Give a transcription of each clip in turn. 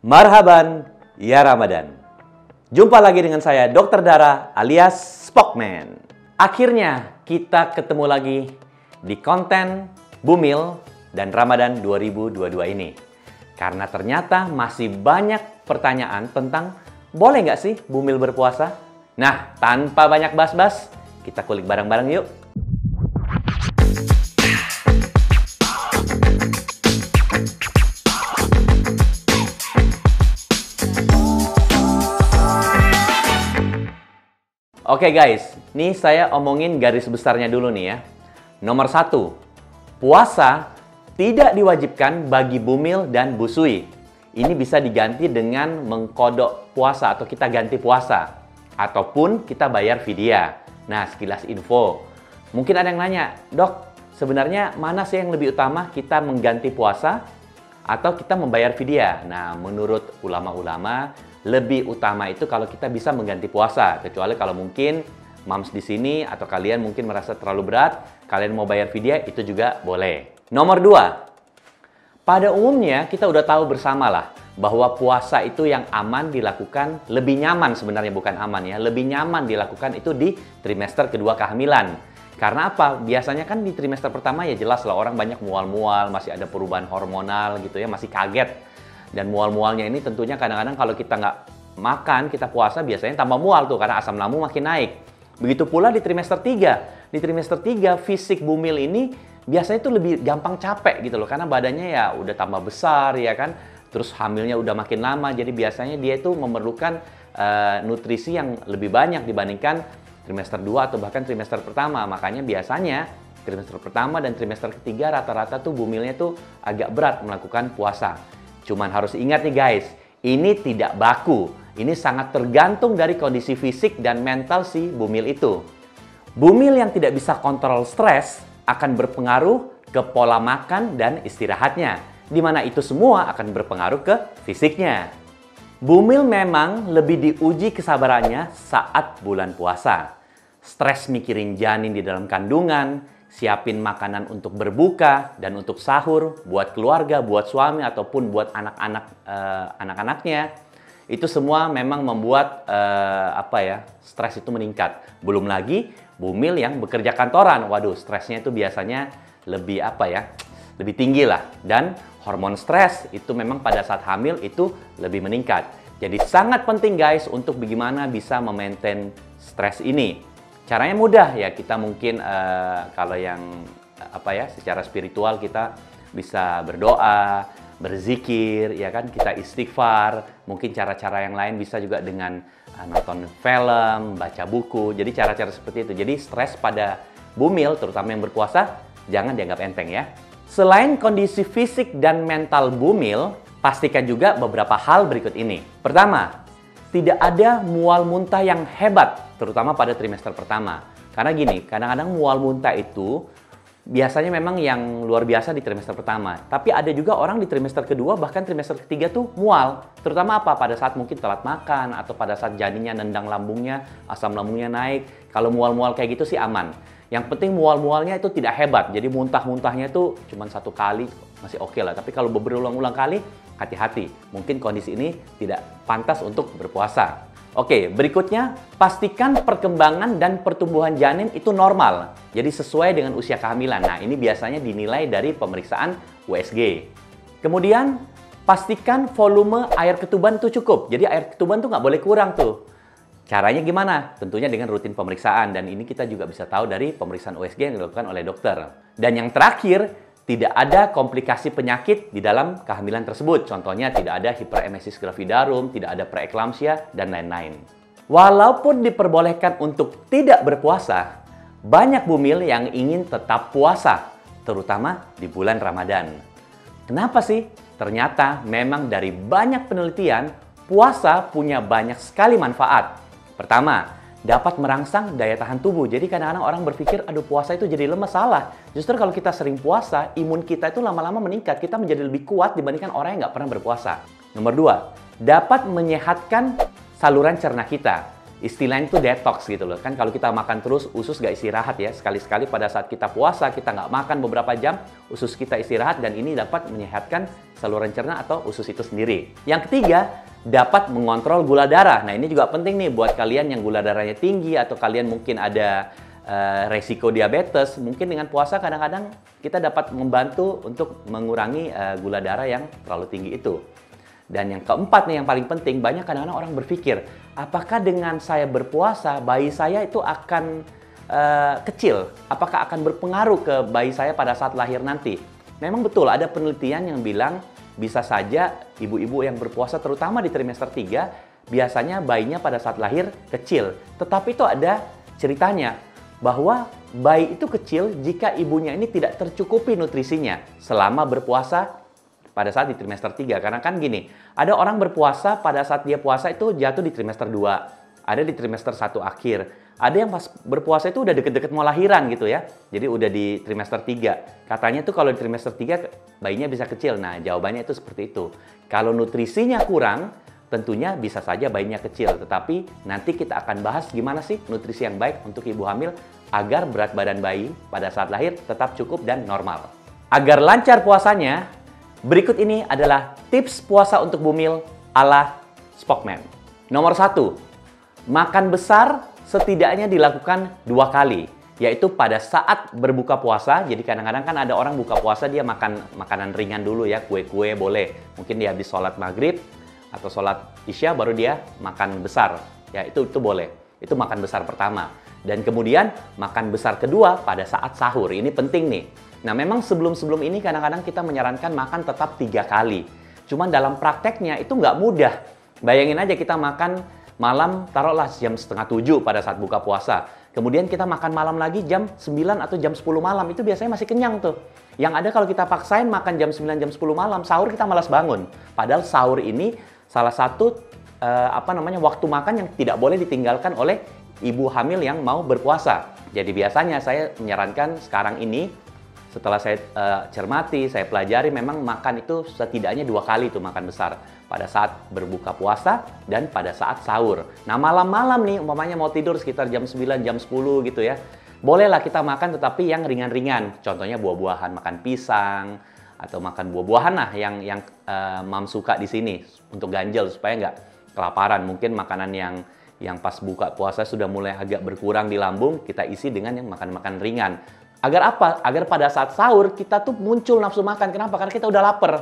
Marhaban, ya Ramadan. Jumpa lagi dengan saya, Dr. Dara alias Spokman. Akhirnya kita ketemu lagi di konten Bumil dan Ramadan 2022 ini. Karena ternyata masih banyak pertanyaan tentang boleh nggak sih Bumil berpuasa? Nah, tanpa banyak bas-bas, kita kulik bareng-bareng yuk. Oke guys, nih saya omongin garis besarnya dulu nih ya. Nomor 1, puasa tidak diwajibkan bagi Bumil dan Busui. Ini bisa diganti dengan mengkodok puasa atau kita ganti puasa. Ataupun kita bayar fidyah. Nah, sekilas info. Mungkin ada yang nanya, Dok, sebenarnya mana sih yang lebih utama kita mengganti puasa atau kita membayar fidyah? Nah, menurut ulama-ulama, lebih utama itu kalau kita bisa mengganti puasa. Kecuali kalau mungkin mams di sini atau kalian mungkin merasa terlalu berat, kalian mau bayar fidyah, itu juga boleh. Nomor 2, pada umumnya kita udah tahu bersama lah bahwa puasa itu yang aman dilakukan, lebih nyaman sebenarnya, bukan aman ya, lebih nyaman dilakukan itu di trimester kedua kehamilan. Karena apa? Biasanya kan di trimester pertama ya jelas lah orang banyak mual-mual, masih ada perubahan hormonal gitu ya, masih kaget. Dan mual-mualnya ini tentunya kadang-kadang kalau kita nggak makan, kita puasa biasanya tambah mual tuh karena asam lambung makin naik. Begitu pula di trimester 3. Di trimester 3 fisik Bumil ini biasanya tuh lebih gampang capek gitu loh. Karena badannya ya udah tambah besar ya kan. Terus hamilnya udah makin lama. Jadi biasanya dia itu memerlukan nutrisi yang lebih banyak dibandingkan trimester 2 atau bahkan trimester pertama. Makanya biasanya trimester pertama dan trimester ketiga rata-rata tuh Bumilnya tuh agak berat melakukan puasa. Cuman harus ingat nih guys, ini tidak baku. Ini sangat tergantung dari kondisi fisik dan mental si Bumil itu. Bumil yang tidak bisa kontrol stres akan berpengaruh ke pola makan dan istirahatnya. Di mana itu semua akan berpengaruh ke fisiknya. Bumil memang lebih diuji kesabarannya saat bulan puasa. Stres mikirin janin di dalam kandungan, siapin makanan untuk berbuka dan untuk sahur buat keluarga, buat suami ataupun buat anak-anaknya. Itu semua memang membuat stres itu meningkat. Belum lagi Bumil yang bekerja kantoran. Waduh, stresnya itu biasanya lebih lebih tinggi lah. Dan hormon stres itu memang pada saat hamil itu lebih meningkat. Jadi sangat penting guys untuk bagaimana bisa memaintain stres ini. Caranya mudah ya, kita mungkin kalau yang secara spiritual kita bisa berdoa, berzikir, ya kan, kita istighfar. Mungkin cara-cara yang lain bisa juga dengan nonton film, baca buku. Jadi cara-cara seperti itu. Jadi stres pada Bumil, terutama yang berpuasa, jangan dianggap enteng ya. Selain kondisi fisik dan mental Bumil, pastikan juga beberapa hal berikut ini. Pertama, tidak ada mual muntah yang hebat, terutama pada trimester pertama. Karena gini, kadang-kadang mual muntah itu biasanya memang yang luar biasa di trimester pertama. Tapi ada juga orang di trimester kedua, bahkan trimester ketiga tuh mual. Terutama apa? Pada saat mungkin telat makan, atau pada saat janinnya nendang lambungnya, asam lambungnya naik. Kalau mual-mual kayak gitu sih aman. Yang penting mual-mualnya itu tidak hebat. Jadi muntah-muntahnya itu cuma 1 kali, masih oke lah. Tapi kalau berulang-ulang kali, hati-hati. Mungkin kondisi ini tidak pantas untuk berpuasa. Oke, berikutnya, pastikan perkembangan dan pertumbuhan janin itu normal. Jadi sesuai dengan usia kehamilan. Nah, ini biasanya dinilai dari pemeriksaan USG. Kemudian, pastikan volume air ketuban itu cukup. Jadi air ketuban tuh nggak boleh kurang tuh. Caranya gimana? Tentunya dengan rutin pemeriksaan. Dan ini kita juga bisa tahu dari pemeriksaan USG yang dilakukan oleh dokter. Dan yang terakhir, tidak ada komplikasi penyakit di dalam kehamilan tersebut. Contohnya tidak ada hiperemesis gravidarum, tidak ada preeklamsia, dan lain-lain. Walaupun diperbolehkan untuk tidak berpuasa, banyak Bumil yang ingin tetap puasa, terutama di bulan Ramadan. Kenapa sih? Ternyata memang dari banyak penelitian, puasa punya banyak sekali manfaat. Pertama, dapat merangsang daya tahan tubuh. Jadi kadang-kadang orang berpikir, aduh puasa itu jadi lemes. Salah. Justru kalau kita sering puasa, imun kita itu lama-lama meningkat. Kita menjadi lebih kuat dibandingkan orang yang nggak pernah berpuasa. Nomor 2, dapat menyehatkan saluran cerna kita. istilahnya itu detox gitu loh. Kan kalau kita makan terus, usus nggak istirahat ya. Sekali-sekali pada saat kita puasa, kita nggak makan beberapa jam, usus kita istirahat dan ini dapat menyehatkan saluran cerna atau usus itu sendiri. Yang ketiga, dapat mengontrol gula darah. Nah ini juga penting nih buat kalian yang gula darahnya tinggi atau kalian mungkin ada resiko diabetes. Mungkin dengan puasa kadang-kadang kita dapat membantu untuk mengurangi gula darah yang terlalu tinggi itu. Dan yang keempat nih yang paling penting, banyak kadang-kadang orang berpikir, apakah dengan saya berpuasa, bayi saya itu akan kecil? Apakah akan berpengaruh ke bayi saya pada saat lahir nanti? Memang betul, ada penelitian yang bilang bisa saja ibu-ibu yang berpuasa, terutama di trimester 3, biasanya bayinya pada saat lahir kecil. Tetapi itu ada ceritanya, bahwa bayi itu kecil jika ibunya ini tidak tercukupi nutrisinya selama berpuasa pada saat di trimester 3. Karena kan gini, ada orang berpuasa pada saat dia puasa itu jatuh di trimester 2. Ada di trimester 1 akhir. Ada yang pas berpuasa itu udah deket-deket mau lahiran gitu ya. Jadi udah di trimester 3. Katanya tuh kalau di trimester 3 bayinya bisa kecil. Nah jawabannya itu seperti itu. Kalau nutrisinya kurang, tentunya bisa saja bayinya kecil. Tetapi nanti kita akan bahas gimana sih nutrisi yang baik untuk ibu hamil agar berat badan bayi pada saat lahir tetap cukup dan normal. Agar lancar puasanya, berikut ini adalah tips puasa untuk bumil ala Spokman. Nomor 1, makan besar setidaknya dilakukan 2 kali, yaitu pada saat berbuka puasa. Jadi kadang-kadang kan ada orang buka puasa dia makan makanan ringan dulu ya, kue-kue boleh. Mungkin dia habis sholat maghrib atau sholat isya baru dia makan besar. Ya itu boleh. Itu makan besar pertama. Dan kemudian makan besar kedua pada saat sahur. Ini penting nih. Nah, memang sebelum-sebelum ini kadang-kadang kita menyarankan makan tetap 3 kali. Cuman dalam prakteknya itu nggak mudah. Bayangin aja kita makan malam, taruhlah jam setengah 7 pada saat buka puasa. Kemudian kita makan malam lagi jam 9 atau jam 10 malam. Itu biasanya masih kenyang tuh. Yang ada kalau kita paksain makan jam 9, jam 10 malam, sahur kita malas bangun. Padahal sahur ini salah satu waktu makan yang tidak boleh ditinggalkan oleh ibu hamil yang mau berpuasa. Jadi biasanya saya menyarankan sekarang ini, setelah saya cermati, saya pelajari, memang makan itu setidaknya 2 kali tuh makan besar. Pada saat berbuka puasa dan pada saat sahur. Nah malam-malam nih, umpamanya mau tidur sekitar jam 9, jam 10 gitu ya. Bolehlah kita makan tetapi yang ringan-ringan. Contohnya buah-buahan, makan pisang, atau makan buah-buahan lah yang Mam suka di sini. Untuk ganjel supaya nggak kelaparan. Mungkin makanan yang pas buka puasa sudah mulai agak berkurang di lambung, kita isi dengan yang makan-makan ringan. Agar apa? Agar pada saat sahur kita tuh muncul nafsu makan. Kenapa? Karena kita udah lapar.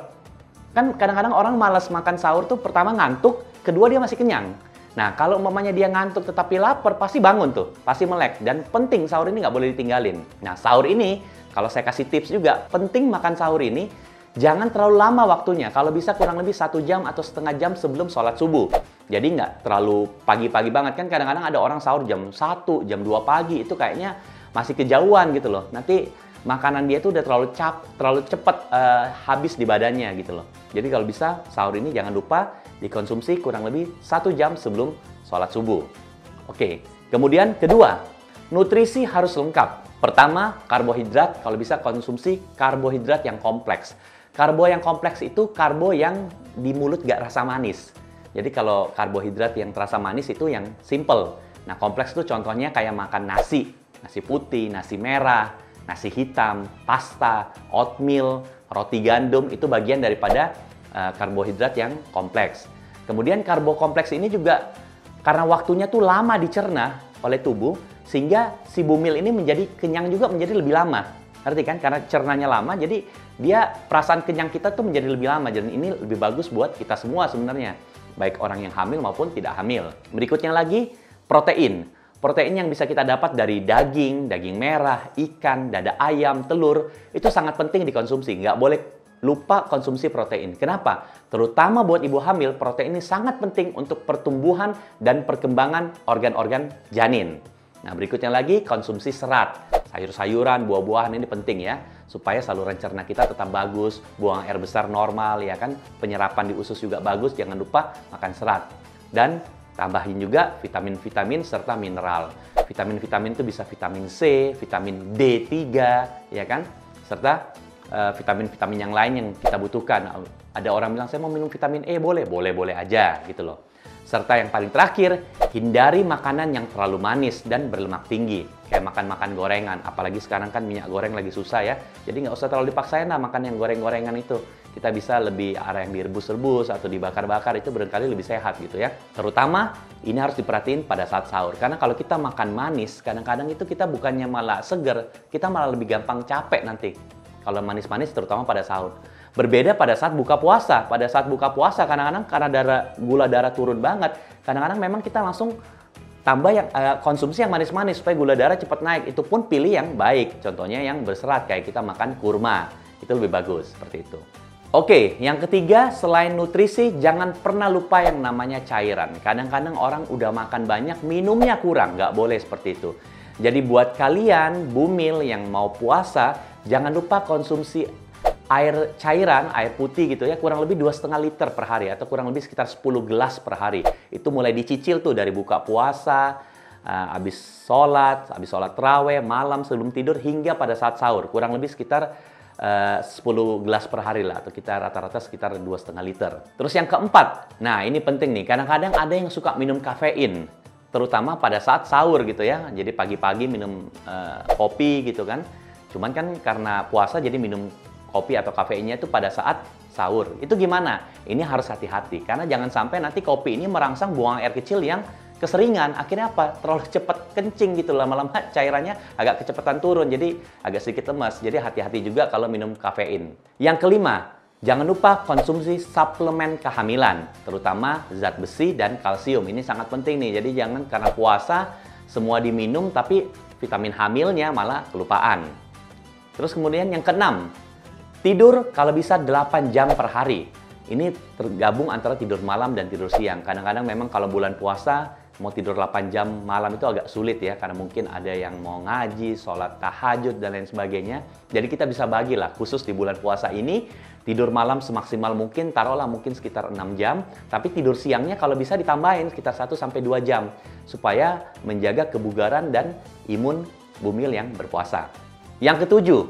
Kan kadang-kadang orang malas makan sahur tuh pertama ngantuk, kedua dia masih kenyang. Nah kalau umpamanya dia ngantuk tetapi lapar, pasti bangun tuh, pasti melek. Dan penting sahur ini nggak boleh ditinggalin. Nah sahur ini, kalau saya kasih tips juga, penting makan sahur ini jangan terlalu lama waktunya. Kalau bisa kurang lebih 1 jam atau setengah jam sebelum sholat subuh. Jadi nggak terlalu pagi-pagi banget. Kan kadang-kadang ada orang sahur jam 1, jam 2 pagi, itu kayaknya masih kejauhan gitu loh. Nanti makanan dia tuh udah terlalu cepat habis di badannya gitu loh. Jadi kalau bisa sahur ini jangan lupa dikonsumsi kurang lebih 1 jam sebelum sholat subuh. Oke, kemudian kedua, nutrisi harus lengkap. Pertama, karbohidrat, kalau bisa konsumsi karbohidrat yang kompleks. Karbo yang kompleks itu karbo yang di mulut gak rasa manis. Jadi kalau karbohidrat yang terasa manis itu yang simple. Nah kompleks itu contohnya kayak makan nasi putih, nasi merah, nasi hitam, pasta, oatmeal, roti gandum, itu bagian daripada karbohidrat yang kompleks. Kemudian karbo kompleks ini juga karena waktunya tuh lama dicerna oleh tubuh, sehingga si bumil ini menjadi kenyang juga menjadi lebih lama. Ngerti kan? Karena cernanya lama, jadi dia perasaan kenyang kita tuh menjadi lebih lama. Jadi ini lebih bagus buat kita semua sebenarnya. Baik orang yang hamil maupun tidak hamil. Berikutnya lagi, protein. Protein yang bisa kita dapat dari daging merah, ikan, dada ayam, telur, itu sangat penting dikonsumsi. Nggak boleh lupa konsumsi protein. Kenapa? Terutama buat ibu hamil, protein ini sangat penting untuk pertumbuhan dan perkembangan organ-organ janin. Nah, berikutnya lagi konsumsi serat. Sayur-sayuran, buah-buahan ini penting ya, supaya saluran cerna kita tetap bagus, buang air besar normal ya kan, penyerapan di usus juga bagus, jangan lupa makan serat. Dan tambahin juga vitamin-vitamin serta mineral. Vitamin-vitamin itu bisa vitamin C, vitamin D3, ya kan? Serta vitamin-vitamin yang lain yang kita butuhkan. Ada orang bilang, saya mau minum vitamin E, boleh aja gitu loh. Serta yang paling terakhir, hindari makanan yang terlalu manis dan berlemak tinggi. Kayak makan-makan gorengan, apalagi sekarang kan minyak goreng lagi susah ya. Jadi nggak usah terlalu dipaksain lah makan yang goreng-gorengan itu. Kita bisa lebih arah yang direbus-rebus atau dibakar-bakar, itu barangkali lebih sehat gitu ya. Terutama ini harus diperhatiin pada saat sahur. Karena kalau kita makan manis, kadang-kadang itu kita bukannya malah seger, kita malah lebih gampang capek nanti. Kalau manis-manis terutama pada sahur. Berbeda pada saat buka puasa. Pada saat buka puasa kadang-kadang karena gula darah turun banget, kadang-kadang memang kita langsung tambah yang konsumsi yang manis-manis supaya gula darah cepat naik. Itu pun pilih yang baik. Contohnya yang berserat kayak kita makan kurma. Itu lebih bagus seperti itu. Oke, yang ketiga selain nutrisi jangan pernah lupa yang namanya cairan. Kadang-kadang orang udah makan banyak, minumnya kurang. Nggak boleh seperti itu. Jadi buat kalian bumil yang mau puasa, jangan lupa konsumsi air cairan, air putih gitu ya, kurang lebih 2,5 liter per hari atau kurang lebih sekitar 10 gelas per hari. Itu mulai dicicil tuh dari buka puasa, habis sholat taraweh, malam sebelum tidur hingga pada saat sahur. Kurang lebih sekitar 10 gelas per hari lah, atau kita rata-rata sekitar 2,5 liter. Terus yang keempat, nah ini penting nih, kadang-kadang ada yang suka minum kafein, terutama pada saat sahur gitu ya. Jadi pagi-pagi minum kopi gitu kan. Cuman kan karena puasa jadi minum kopi atau kafeinnya itu pada saat sahur. Itu gimana? Ini harus hati-hati karena jangan sampai nanti kopi ini merangsang buang air kecil yang keseringan. Akhirnya apa? Terlalu cepat kencing gitu, lama-lama cairannya agak kecepatan turun, jadi agak sedikit lemas. Jadi hati-hati juga kalau minum kafein. Yang kelima, jangan lupa konsumsi suplemen kehamilan, terutama zat besi dan kalsium. Ini sangat penting nih. Jadi jangan karena puasa semua diminum tapi vitamin hamilnya malah kelupaan. Terus kemudian yang keenam, tidur kalau bisa 8 jam per hari. Ini tergabung antara tidur malam dan tidur siang. Kadang-kadang memang kalau bulan puasa mau tidur 8 jam malam itu agak sulit ya. Karena mungkin ada yang mau ngaji, sholat tahajud, dan lain sebagainya. Jadi kita bisa bagilah, khusus di bulan puasa ini, tidur malam semaksimal mungkin, taruhlah mungkin sekitar 6 jam. Tapi tidur siangnya kalau bisa ditambahin sekitar 1-2 jam. Supaya menjaga kebugaran dan imun bumil yang berpuasa. Yang ketujuh,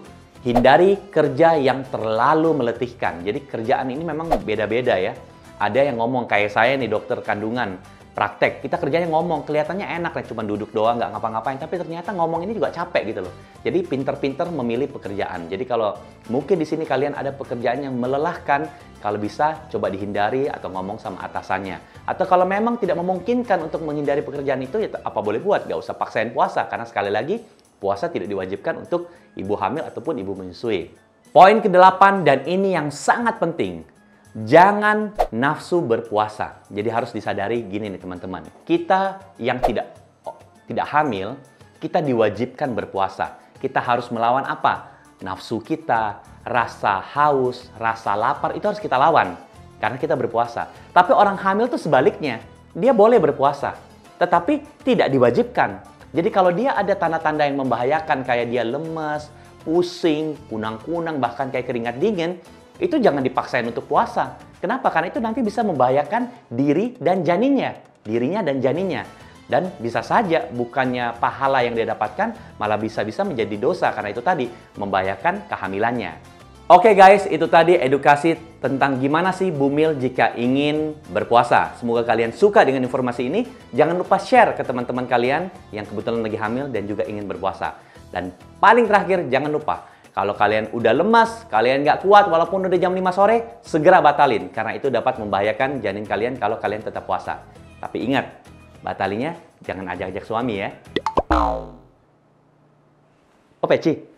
hindari kerja yang terlalu meletihkan. Jadi kerjaan ini memang beda-beda ya. Ada yang ngomong kayak saya nih, dokter kandungan, praktek. Kita kerjanya ngomong, kelihatannya enak ya, cuma duduk doang, nggak ngapa-ngapain. Tapi ternyata ngomong ini juga capek gitu loh. Jadi pinter-pinter memilih pekerjaan. Jadi kalau mungkin di sini kalian ada pekerjaan yang melelahkan, kalau bisa coba dihindari atau ngomong sama atasannya. Atau kalau memang tidak memungkinkan untuk menghindari pekerjaan itu, ya apa boleh buat, nggak usah paksain puasa. Karena sekali lagi, puasa tidak diwajibkan untuk ibu hamil ataupun ibu menyusui. Poin ke-8, dan ini yang sangat penting. Jangan nafsu berpuasa. Jadi harus disadari gini nih teman-teman. Kita yang tidak hamil, kita diwajibkan berpuasa. Kita harus melawan apa? Nafsu kita, rasa haus, rasa lapar, itu harus kita lawan. Karena kita berpuasa. Tapi orang hamil tuh sebaliknya. Dia boleh berpuasa. Tetapi tidak diwajibkan. Jadi kalau dia ada tanda-tanda yang membahayakan, kayak dia lemas, pusing, kunang-kunang, bahkan kayak keringat dingin, itu jangan dipaksain untuk puasa. Kenapa? Karena itu nanti bisa membahayakan diri dan janinnya. Dirinya dan janinnya. Dan bisa saja bukannya pahala yang dia dapatkan, malah bisa-bisa menjadi dosa. Karena itu tadi, membahayakan kehamilannya. Oke guys, itu tadi edukasi tentang gimana sih bumil jika ingin berpuasa. Semoga kalian suka dengan informasi ini. Jangan lupa share ke teman-teman kalian yang kebetulan lagi hamil dan juga ingin berpuasa. Dan paling terakhir, jangan lupa, kalau kalian udah lemas, kalian nggak kuat walaupun udah jam 5 sore, segera batalin. Karena itu dapat membahayakan janin kalian kalau kalian tetap puasa. Tapi ingat, batalinya jangan ajak-ajak suami ya. Oh Peci.